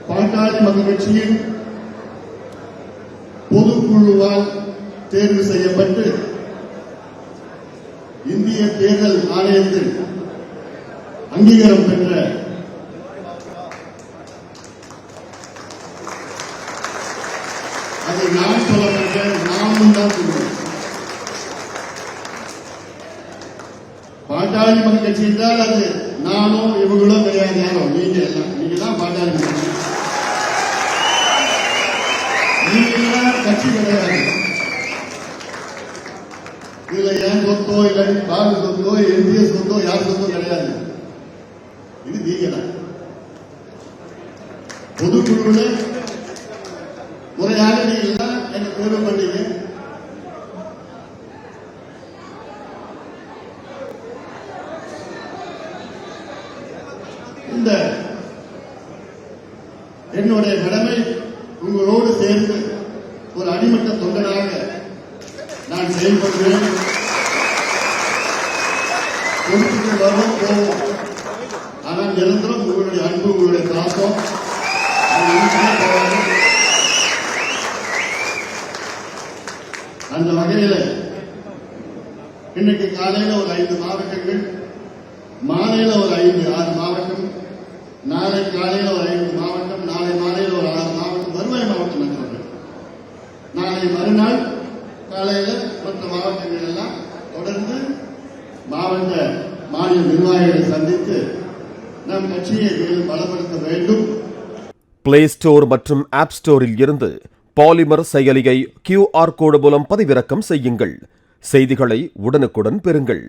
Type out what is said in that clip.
பாட்டாளி மக்கள் கட்சியின் பொதுக்குழுவால் தேர்வு செய்யப்பட்டு இந்திய தேர்தல் ஆணையத்தில் அங்கீகாரம் பெற்ற அதை நான் சொல்ல மாட்டேன், நாமும் தான் சொல்லுவோம். பாட்டாளி மக்கள் கட்சி என்றால் அது நானும் இவங்களும் கிடையாது. யாரும் நீங்க எல்லாம், நீங்க தான் பாட்டாளி மக்கள் கட்சி. நீங்க கட்சி கிடையாது. இதுல ஏன் சொத்தோ இல்லை பாபு சொத்தோ இந்திய சொத்தோ யார் சொத்தோ கிடையாது. இது நீங்க தான். பொதுக்குழுல முறையாக நீங்க தான் என்ன தேர்வு பண்ணீங்க. இந்த என்னுடைய கடமை உங்களோடு சேர்ந்து ஒரு அடிமட்ட தொண்டனாக நான் செயல்படுகிறேன். கொடுத்துட்டு வரோம் போவோம். ஆனால் நிரந்தரம் உங்களுடைய அன்பு, உங்களுடைய பாசம் அந்த வகையில் இன்னைக்கு காலையில ஒரு 5 மாவட்டங்கள், மாலையில ஒரு 5-6 மாவட்டம், நாளை காலையில ஒரு 5 மாவட்டம், நாளை மாலையில ஒரு 6 மாவட்டம் வருவாய் மாவட்டம் என்று நாளை மறுநாள் காலையில மற்ற மாவட்டங்கள் எல்லாம் தொடர்ந்து மாவட்ட மாநில நிர்வாகிகளை சந்தித்து நம் கட்சியை மேலும் பலப்படுத்த வேண்டும். பிளே ஸ்டோர் மற்றும் ஆப் ஸ்டோரில் இருந்து பாலிமர் செயலியை QR கோடு மூலம் பதிவிறக்கம் செய்யுங்கள். செய்திகளை உடனுக்குடன் பெறுங்கள்.